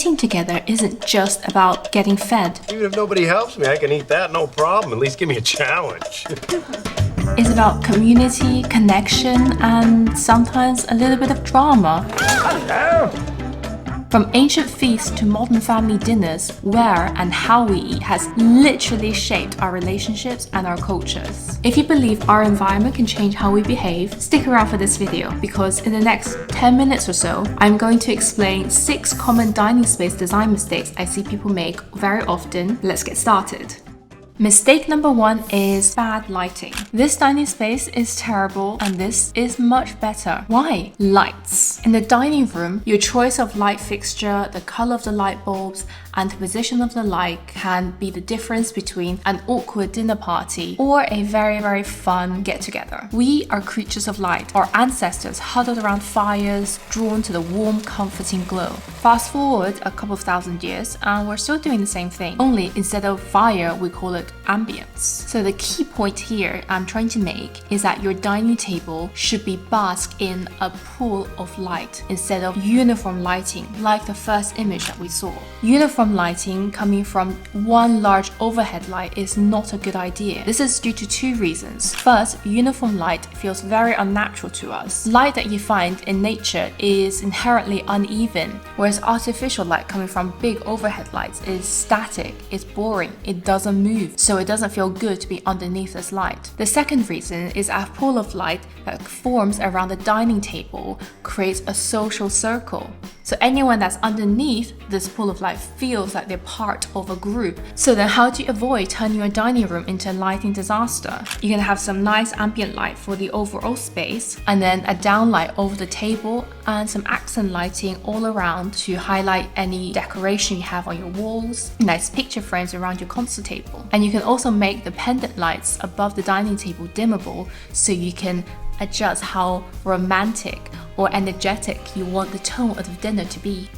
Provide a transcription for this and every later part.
Eating together isn't just about getting fed. Even if nobody helps me, I can eat that, no problem. At least give me a challenge. It's about community, connection, and sometimes a little bit of drama. From ancient feasts to modern family dinners, where and how we eat has literally shaped our relationships and our cultures. If you believe our environment can change how we behave, stick around for this video because in the next 10 minutes or so, I'm going to explain 6 common dining space design mistakes I see people make very often. Let's get started. Mistake number 1 is bad lighting. This dining space is terrible and this is much better. Why? Lights. In the dining room, your choice of light fixture, the color of the light bulbs, and the position of the light can be the difference between an awkward dinner party or a very fun get-together. We are creatures of light. Our ancestors huddled around fires, drawn to the warm, comforting glow. Fast forward a couple of thousand years and we're still doing the same thing, only instead of fire, we call it ambience. So the key point here I'm trying to make is that your dining table should be bask in a pool of light instead of uniform lighting like the first image that we saw. Uniform lighting coming from one large overhead light is not a good idea. This is due to 2 reasons. First, uniform light feels very unnatural to us. Light that you find in nature is inherently uneven, whereas artificial light coming from big overhead lights is static, it's boring, it doesn't move, so it doesn't feel good to be underneath this light. The second reason is a pool of light that forms around the dining table creates a social circle. So anyone that's underneath this pool of light feels like they're part of a group. So then how do you avoid turning your dining room into a lighting disaster? You're gonna have some nice ambient light for the overall space and then a downlight over the table and some accent lighting all around to highlight any decoration you have on your walls, nice picture frames around your console table. And you can also make the pendant lights above the dining table dimmable so you can adjust how romantic or energetic you want the tone of the dinner to be.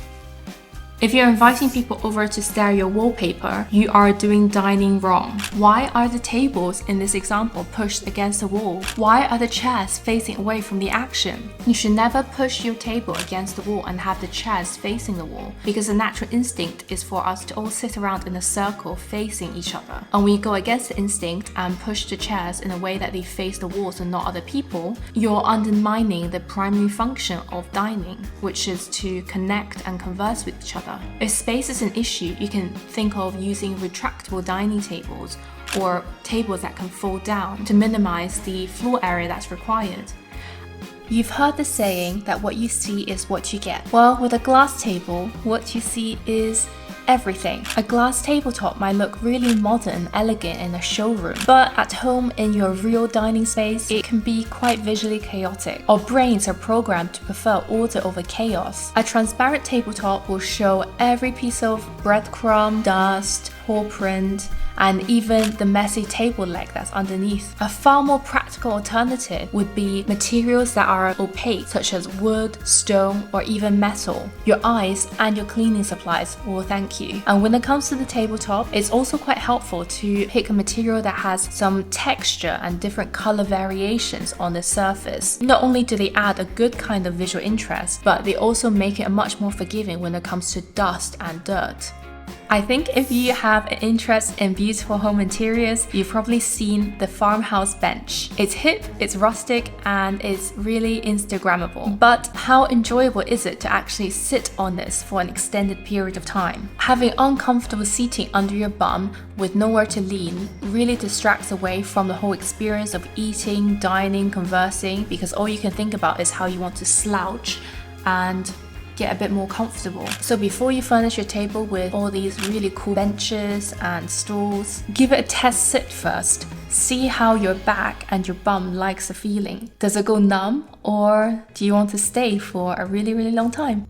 If you're inviting people over to stare at your wallpaper, you are doing dining wrong. Why are the tables in this example pushed against the wall? Why are the chairs facing away from the action? You should never push your table against the wall and have the chairs facing the wall, because the natural instinct is for us to all sit around in a circle facing each other. And when you go against the instinct and push the chairs in a way that they face the walls and not other people, you're undermining the primary function of dining, which is to connect and converse with each other. If space is an issue, you can think of using retractable dining tables or tables that can fold down to minimize the floor area that's required. You've heard the saying that what you see is what you get. Well, with a glass table, what you see is everything. A glass tabletop might look really modern and elegant in a showroom, but at home in your real dining space, it can be quite visually chaotic. Our brains are programmed to prefer order over chaos. A transparent tabletop will show every piece of breadcrumb, dust, paw print, and even the messy table leg that's underneath. A far more practical alternative would be materials that are opaque, such as wood, stone, or even metal. Your eyes and your cleaning supplies will thank you. And when it comes to the tabletop, it's also quite helpful to pick a material that has some texture and different color variations on the surface. Not only do they add a good kind of visual interest, but they also make it much more forgiving when it comes to dust and dirt. I think if you have an interest in beautiful home interiors, you've probably seen the farmhouse bench. It's hip, it's rustic, and it's really Instagrammable. But how enjoyable is it to actually sit on this for an extended period of time? Having uncomfortable seating under your bum with nowhere to lean really distracts away from the whole experience of eating, dining, conversing, because all you can think about is how you want to slouch and get a bit more comfortable. So before you furnish your table with all these really cool benches and stools, give it a test sit first. See how your back and your bum likes the feeling. Does it go numb, or do you want to stay for a really long time?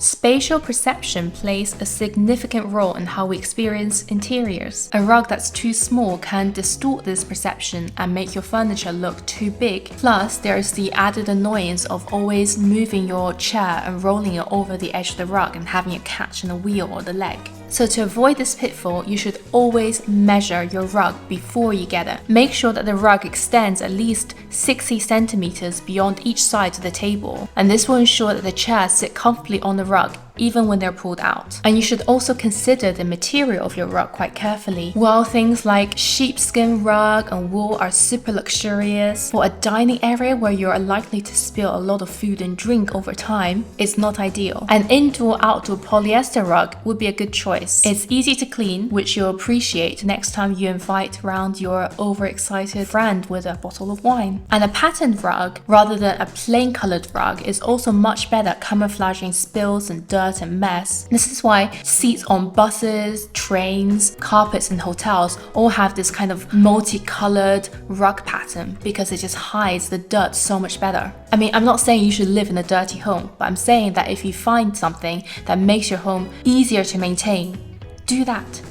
Spatial perception plays a significant role in how we experience interiors. A rug that's too small can distort this perception and make your furniture look too big. Plus, there is the added annoyance of always moving your chair and rolling it over the edge of the rug and having it catch in the wheel or the leg. So to avoid this pitfall, you should always measure your rug before you get it. Make sure that the rug extends at least 60 centimeters beyond each side of the table, and this will ensure that the chairs sit comfortably on the rug even when they're pulled out. And you should also consider the material of your rug quite carefully. While things like sheepskin rug and wool are super luxurious, for a dining area where you're likely to spill a lot of food and drink over time, it's not ideal. An indoor-outdoor polyester rug would be a good choice. It's easy to clean, which you'll appreciate next time you invite around your overexcited friend with a bottle of wine. And a patterned rug, rather than a plain colored rug, is also much better at camouflaging spills and dirt and mess. This is why seats on buses, trains, carpets in hotels all have this kind of multicolored rug pattern because it just hides the dirt so much better. I mean, I'm not saying you should live in a dirty home, but I'm saying that if you find something that makes your home easier to maintain, do that.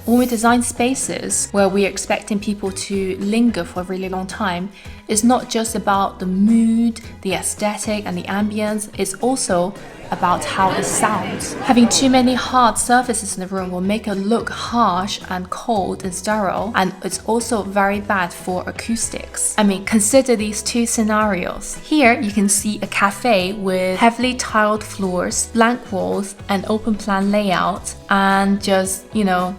When we design spaces where we're expecting people to linger for a really long time, it's not just about the mood, the aesthetic, and the ambience, it's also about how it sounds. Having too many hard surfaces in the room will make it look harsh and cold and sterile, and it's also very bad for acoustics. I mean, consider these two scenarios. Here you can see a cafe with heavily tiled floors, blank walls, an open plan layout, and just,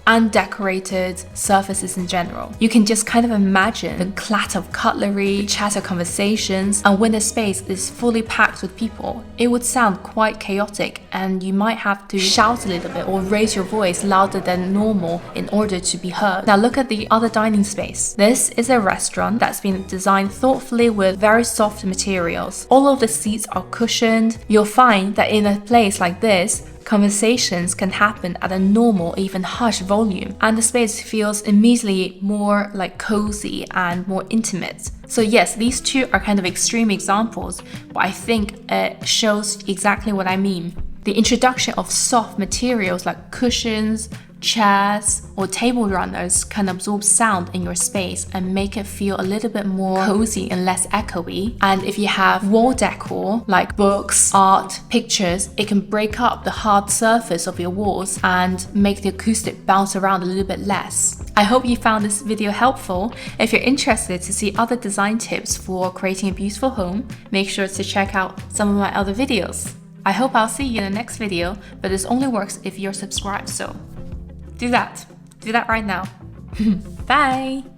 undecorated surfaces in general. You can just kind of imagine the clatter of cutlery, chatter conversations, and when the space is fully packed with people, it would sound quite chaotic, and you might have to shout a little bit or raise your voice louder than normal in order to be heard. Now look at the other dining space. This is a restaurant that's been designed thoughtfully with very soft materials. All of the seats are cushioned. You'll find that in a place like this, conversations can happen at a normal, even hush volume, and the space feels immediately more like cozy and more intimate. So yes, these two are kind of extreme examples, but I think it shows exactly what I mean. The introduction of soft materials like cushions, chairs, or table runners can absorb sound in your space and make it feel a little bit more cozy and less echoey. And if you have wall decor like books, art, pictures, it can break up the hard surface of your walls and make the acoustic bounce around a little bit less. I hope you found this video helpful. If you're interested to see other design tips for creating a beautiful home, make sure to check out some of my other videos. I hope I'll see you in the next video, but this only works if you're subscribed, so do that right now. Bye!